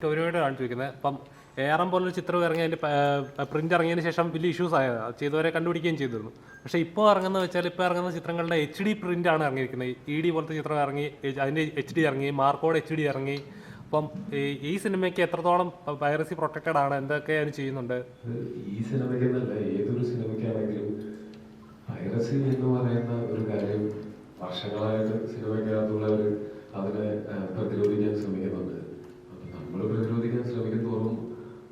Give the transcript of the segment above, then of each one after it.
ഗൗരവമായിട്ട് കാണിച്ചു വെക്കുന്നത്. ഇപ്പം ഏറം പോലൊരു ചിത്രം ഇറങ്ങി അതിൻ്റെ പ്രിന്റ് ഇറങ്ങിയതിന് ശേഷം വലിയ ഇഷ്യൂസ് ആയത് ചെയ്തവരെ കണ്ടുപിടിക്കുകയും ചെയ്തിരുന്നു. പക്ഷേ ഇപ്പോൾ ഇറങ്ങുന്നത് വെച്ചാൽ ഇപ്പോൾ ഇറങ്ങുന്ന ചിത്രങ്ങളുടെ HD പ്രിൻ്റാണ് ഇറങ്ങിയിരിക്കുന്നത്. ED പോലത്തെ ചിത്രം ഇറങ്ങി, അതിൻ്റെ HD ഇറങ്ങി, മാർക്കോഡ് HD ഇറങ്ങി. അപ്പം ഈ സിനിമയ്ക്ക് എത്രത്തോളം പൈറസി പ്രൊട്ടക്റ്റഡ് ആണ്, എന്തൊക്കെയാണ് ചെയ്യുന്നുണ്ട്? ഈ സിനിമയ്ക്ക് എന്നല്ല, ഏതൊരു സിനിമയ്ക്കാണെങ്കിലും പൈറസി എന്ന് പറയുന്ന ഒരു കാര്യം വർഷങ്ങളായിട്ട് സിനിമയ്ക്കകത്തുള്ളവർ അതിനെ പ്രതിരോധിക്കാൻ ശ്രമിക്കുന്നുണ്ട്. നമ്മൾ പ്രതിരോധിക്കാൻ ശ്രമിക്കും തോറും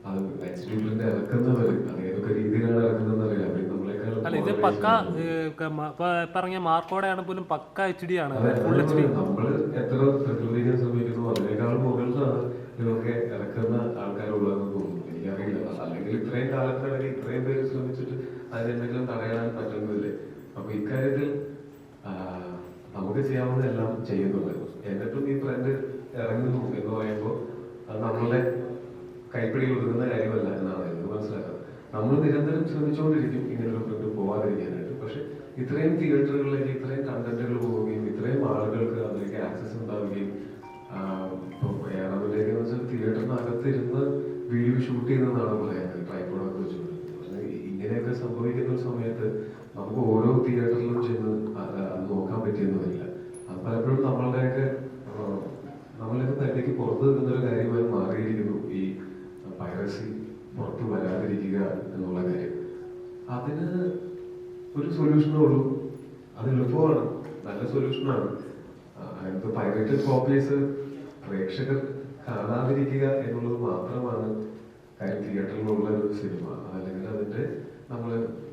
അത് HD പ്രിന്റ് ഇറക്കുന്നവർ അത് ഏതൊക്കെ രീതിയിലാണ് ഇറക്കുന്നതെന്ന് അറിയാം. അല്ല, ഇത് പക്ക ഇറങ്ങിയ മാർക്കോടെയാണ് പോലും പക്ക HD ആണ്. നമ്മൾ എത്ര പ്രതിരോധിക്കാൻ ശ്രമിക്കുന്നു അതിനേക്കാളും മുകളിലാണ് ഇതൊക്കെ ഇറക്കുന്ന ആൾക്കാരുള്ളതെന്ന് തോന്നുന്നു. എനിക്കറിയില്ല, അല്ലെങ്കിൽ ഇത്രയും കാലത്തിനിടയിൽ ഇത്രയും പേര് ശ്രമിച്ചിട്ട് അതിനെന്തെങ്കിലും തടയാൻ പറ്റുന്നില്ലേ? അപ്പൊ ഇക്കാര്യത്തിൽ നമുക്ക് ചെയ്യാവുന്നതെല്ലാം ചെയ്യുന്നുണ്ട്. എന്നിട്ടും ഈ ട്രെൻഡ് ഇറങ്ങുന്നു എന്ന് പറയുമ്പോൾ അത് നമ്മളുടെ കൈപ്പിടിയിൽ ഒതുങ്ങുന്ന കാര്യമല്ല എന്നാണ് എനിക്ക് മനസ്സിലാക്കുന്നത്. നമ്മൾ നിരന്തരം ശ്രമിച്ചുകൊണ്ടിരിക്കും ഇങ്ങനൊരു ട്രെൻഡ് പോവാതിരിക്കാനായിട്ട്. പക്ഷെ ഇത്രയും തിയേറ്ററുകളിലേക്ക് ഇത്രയും കണ്ടന്റുകൾ പോവുകയും ഇത്രയും ആളുകൾക്ക് അതിലേക്ക് ആക്സസ് ഉണ്ടാവുകയും ഇപ്പോൾ ഏറെവിലേക്ക് എന്ന് വെച്ചാൽ തിയേറ്ററിനകത്തിരുന്ന് വീഡിയോ ഷൂട്ട് ചെയ്യുന്നതാണ് പറയുന്നത്, ട്രൈപോഡൊക്കെ വെച്ചുകൊണ്ട്. ഇങ്ങനെയൊക്കെ സംഭവിക്കുന്ന ഒരു സമയത്ത് നമുക്ക് ഓരോ തിയേറ്ററിലും ചെന്ന് അത് നോക്കാൻ പറ്റിയെന്ന് വരില്ല. അത് പലപ്പോഴും നമ്മളുടെയൊക്കെ തനിക്ക് പുറത്തു നിൽക്കുന്ന ഒരു കാര്യമായി മാറിയിരിക്കുന്നു ഈ പൈറസി പുറത്തു വരാതിരിക്കുക എന്നുള്ള കാര്യം. അതിന് ഒരു സൊല്യൂഷനേ ഉള്ളൂ, അത് എളുപ്പമാണ്, നല്ല സൊല്യൂഷനാണ്. അതിനകത്ത് പൈറേറ്റഡ് കോപ്പീസ് പ്രേക്ഷകർ കാണാതിരിക്കുക എന്നുള്ളത് മാത്രമാണ് കാര്യം. തിയേറ്ററിലുള്ള ഒരു സിനിമ അല്ലെങ്കിൽ അതിന്റെ നമ്മൾ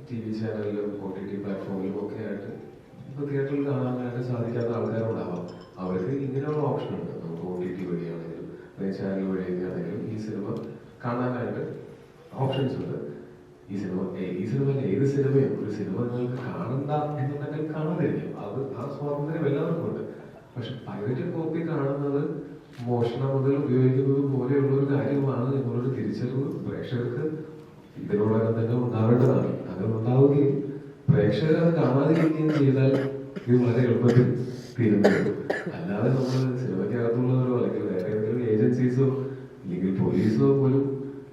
TV ചാനലിലും OTT പ്ലാറ്റ്ഫോമിലും ഒക്കെ ആയിട്ട് ഇപ്പൊ തിയേറ്ററിൽ കാണാനായിട്ട് സാധിക്കാത്ത ആൾക്കാരുണ്ടാവാം. അവർക്ക് ഇങ്ങനെയുള്ള ഓപ്ഷൻ ഉണ്ട്. നമുക്ക് OTT വഴിയാണെങ്കിലും ചാനൽ വഴിയൊക്കെ ആണെങ്കിലും ഈ സിനിമ കാണാനായിട്ട് ഓപ്ഷൻസ് ഉണ്ട്. ഈ സിനിമ ഏത് സിനിമയും ഒരു സിനിമ നിങ്ങൾക്ക് കാണണ്ട എന്നുണ്ടെങ്കിൽ കാണാതിരിക്കും, അത് ആ സ്വാതന്ത്ര്യം എല്ലാവർക്കും ഉണ്ട്. പക്ഷെ പൈറേറ്റഡ് കോപ്പി കാണുന്നത് മോഷണം മുതൽ ഉപയോഗിക്കുന്നത് പോലെയുള്ള ഒരു കാര്യമാണ് എന്നുള്ളൊരു തിരിച്ചറിവ് പ്രേക്ഷകർക്ക് ഇതിനോടകം തന്നെ ഉണ്ടാവേണ്ടതാണ്. അങ്ങനെ ഉണ്ടാവുകയും പ്രേക്ഷകർ അത് കാണാതിരിക്കുകയും ചെയ്താൽ ഇത് വളരെ എളുപ്പത്തിൽ തീരുന്നത്. അല്ലാതെ നമ്മൾ സിനിമയ്ക്കകത്തുള്ളവരോ അല്ലെങ്കിൽ വേറെ ഏതെങ്കിലും ഏജൻസീസോ അല്ലെങ്കിൽ പോലീസോ പോലും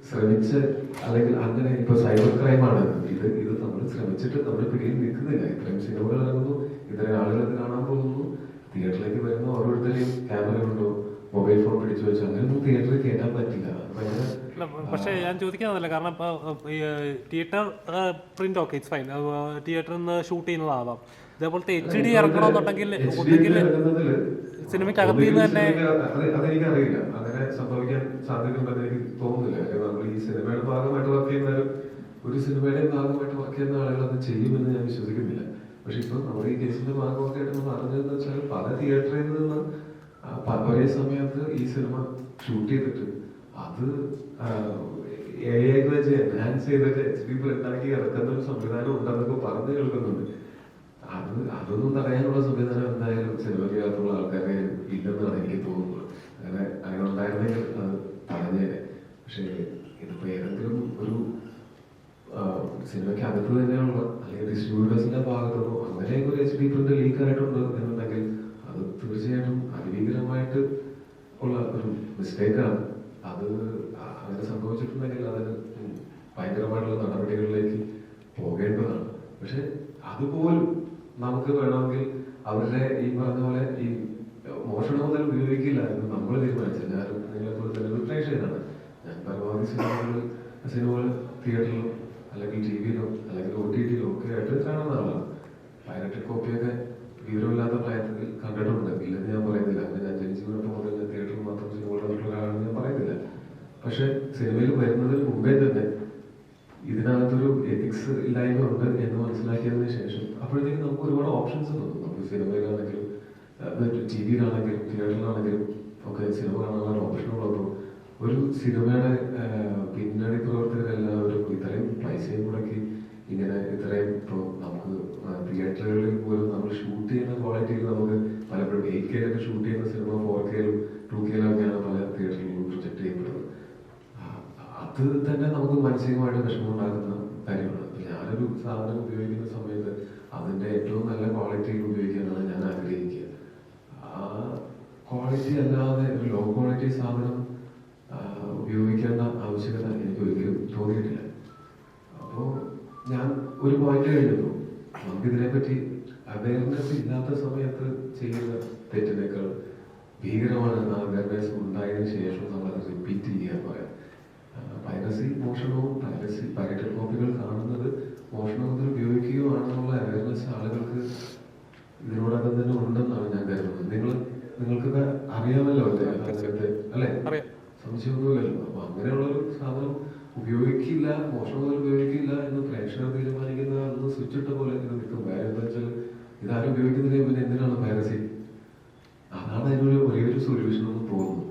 ശ്രമിച്ച് അല്ലെങ്കിൽ അങ്ങനെ ഇപ്പൊ സൈബർ ക്രൈമാണ് ഇത് നമ്മൾ ശ്രമിച്ചിട്ട് നമ്മുടെ പിടിയിൽ നിൽക്കുന്നില്ല. ഇത്രയും സിനിമകൾ ഇറങ്ങുന്നു, ഇത്രയും ആളുകൾ കാണാൻ പോകുന്നു, തിയേറ്ററിലേക്ക് വരുന്ന ഓരോരുത്തരെയും ക്യാമറ കൊണ്ടോ മൊബൈൽ ഫോൺ പിടിച്ചു വെച്ച് അങ്ങനെയൊന്നും തിയേറ്ററിൽ കയറ്റാൻ പറ്റില്ല. പക്ഷേ ഞാൻ ചോദിക്കുന്നതല്ല, കാരണം ഇപ്പോൾ theatre print okay it's fine, തിയേറ്ററിൽ നിന്ന് ഷൂട്ട് ചെയ്യുന്നതാവാം. ഇതേപോലത്തെ HD ഇറക്കണമെന്നുണ്ടെങ്കിൽ സിനിമയ്ക്കകത്ത് നിന്ന് തന്നെ അതെനിക്കറിയില്ല, അങ്ങനെ സംഭവിക്കാൻ സാധ്യതയുണ്ടെന്ന് എനിക്ക് തോന്നുന്നില്ല. നമ്മൾ ഈ സിനിമയുടെ ഭാഗമായിട്ട് വർക്ക് ചെയ്യുന്നവരും ഒരു സിനിമയുടെ ഭാഗമായിട്ട് വർക്ക് ചെയ്യുന്ന ആളുകൾ അത് ചെയ്യുമെന്ന് ഞാൻ വിശ്വസിക്കുന്നില്ല. പക്ഷെ ഇപ്പൊ നമ്മുടെ ഈ കേസിന്റെ ഭാഗമൊക്കെ ആയിട്ട് നമ്മൾ അറിഞ്ഞതെന്ന് വെച്ചാൽ പല തിയേറ്ററിൽ നിന്ന് ഒരേ സമയത്ത് ഈ സിനിമ ഷൂട്ട് ചെയ്തിട്ട് അത് AI വെച്ച് എൻഹാൻസ് ചെയ്തിട്ട് HD പ്രിന്റാക്കി ഇറക്കുന്ന ഒരു സംവിധാനം ഉണ്ടെന്നൊക്കെ പറഞ്ഞു കേൾക്കുന്നുണ്ട്. അതൊന്നും തടയാനുള്ള സംവിധാനം എന്തായാലും സിനിമയ്ക്കകത്തുള്ള ആൾക്കാരെ ഇല്ലെന്നാണ് എനിക്ക് തോന്നുന്നത്. അങ്ങനെ ഉണ്ടായിരുന്നെങ്കിൽ അത് തടഞ്ഞേനെ. പക്ഷേ ഇതിപ്പോ ഏതെങ്കിലും ഒരു സിനിമയ്ക്കകത്ത് തന്നെയുള്ള അല്ലെങ്കിൽ ഡിസ്ട്രിബ്യൂട്ടേഴ്സിന്റെ ഭാഗത്തുനിന്നോ അങ്ങനെയൊക്കെ ഒരു HD പ്രിന്റ് ലീക്ക് ആയിട്ടുണ്ട് എന്നുണ്ടെങ്കിൽ അത് തീർച്ചയായിട്ടും അതിഭീകരമായിട്ട് ഉള്ള ഒരു മിസ്റ്റേക്കാണ്. അത് അങ്ങനെ സംഭവിച്ചിട്ടുണ്ടെങ്കിൽ അതിന് ഭയങ്കരമായിട്ടുള്ള നടപടികളിലേക്ക് പോകേണ്ടതാണ്. പക്ഷെ അതുപോലും നമുക്ക് വേണമെങ്കിൽ അവരുടെ ഈ പറഞ്ഞ പോലെ ഈ മോഷണം മുതൽ ഉപയോഗിക്കില്ല എന്ന് നമ്മൾ തീരുമാനിച്ചത്. ഞാൻ നിങ്ങളെപ്പോലെ തന്നെ ഒരു പ്രേക്ഷകനാണ്. ഞാൻ പരമാവധി സിനിമകൾ തിയേറ്ററിലും അല്ലെങ്കിൽ TV-യിലോ അല്ലെങ്കിൽ OTT-യിലോ ഒക്കെ ആയിട്ട് കാണുന്ന ആളാണ്. പൈറേറ്റഡ് കോപ്പിയൊക്കെ വിവരമില്ലാത്ത പ്രായത്തിൽ കണ്ടിട്ടുണ്ട്, ഇല്ലെന്ന് ഞാൻ പറയുന്നില്ല. അങ്ങനെ ഞാൻ ജനിച്ചു വീണപ്പോൾ മുതൽ ഞാൻ തിയേറ്ററിൽ മാത്രം സിനിമകൾ കണ്ടിട്ടുള്ള ഒരാളാണെന്ന് ഞാൻ പറയുന്നില്ല. പക്ഷെ സിനിമയിൽ വരുന്നതിന് മുമ്പേ തന്നെ ഇതിനകത്തൊരു എത്തിക്സ് ഇല്ലായ്മ ഉണ്ട് എന്ന് മനസ്സിലാക്കിയതിനു ശേഷം അപ്പോഴത്തേക്കും നമുക്ക് ഒരുപാട് ഓപ്ഷൻസ് തോന്നും. നമുക്ക് സിനിമയിലാണെങ്കിലും TV-യിലാണെങ്കിലും തിയേറ്ററിലാണെങ്കിലും ഒക്കെ സിനിമ കാണാനുള്ള ഓപ്ഷനുള്ളപ്പോൾ ഒരു സിനിമയുടെ പിന്നണി പ്രവർത്തകരെല്ലാവരും ഇത്രയും പൈസയും മുടക്കി ഇങ്ങനെ ഇത്രയും ഇപ്പോൾ നമുക്ക് തിയേറ്ററുകളിൽ പോലും നമ്മൾ ഷൂട്ട് ചെയ്യുന്ന ക്വാളിറ്റിയിൽ നമുക്ക് പലപ്പോഴും 8K-ലൊക്കെ ഷൂട്ട് ചെയ്യുന്ന സിനിമ 4K-ലും 2K-ലൊക്കെയാണ് പല തിയേറ്ററുകളിലും പ്രൊജക്ട് ചെയ്യപ്പെടുന്നത്. അത് തന്നെ നമുക്ക് മാനസികമായിട്ട് വിഷമമുണ്ടാക്കുന്ന കാര്യമാണ്. ഞാനൊരു സാധനം ഉപയോഗിക്കുന്ന സമയത്ത് അതിന്റെ ഏറ്റവും നല്ല ക്വാളിറ്റിയിൽ ഉപയോഗിക്കാനാണ് ഞാൻ ആഗ്രഹിക്കുക. ആ ക്വാളിറ്റി അല്ലാതെ ഒരു ലോ ക്വാളിറ്റി സാധനം പറഞ്ഞു കഴിഞ്ഞു. നമുക്കിതിനെപ്പറ്റി അവയർനെസ് ഇല്ലാത്ത സമയത്ത് ചെയ്യുന്ന തെറ്റിനേക്കാൾ ഭീകരമാണ് അവയർനെസ് ഉണ്ടായതിനു ശേഷം നമ്മളത് റിപ്പീറ്റ് ചെയ്യുക എന്ന് പറയാം. പൈറസി മോഷണവും പൈറേറ്റഡ് കോപ്പികൾ കാണുന്നത് മോഷണത്തിൽ ഉപയോഗിക്കുകയോ ആണെന്നുള്ള അവയർനെസ് ആളുകൾക്ക് ഇതിനോടകം തന്നെ ഉണ്ടെന്നാണ് ഞാൻ കരുതുന്നത്. നിങ്ങൾക്കൊക്കെ അറിയാമല്ലോ അദ്ദേഹത്തെ അല്ലെ, സംശയമൊന്നുമില്ലല്ലോ. അപ്പൊ അങ്ങനെയുള്ളൊരു സാധനം ഉപയോഗിക്കില്ല, മോഷണം മുതൽ ഉപയോഗിക്കില്ല എന്ന് പ്രേക്ഷകർ തീരുമാനിക്കുന്ന അന്ന് സ്വിച്ച് ഇട്ട പോലെ ഇത് നിൽക്കും. കാര്യം എന്താ വെച്ചാൽ ഇതാരും ഉപയോഗിക്കുന്നില്ല, പിന്നെ എന്തിനാണ് പൈറസി? അതാണ് അതിനൊരു വലിയൊരു സൊല്യൂഷൻ എന്ന് തോന്നുന്നു.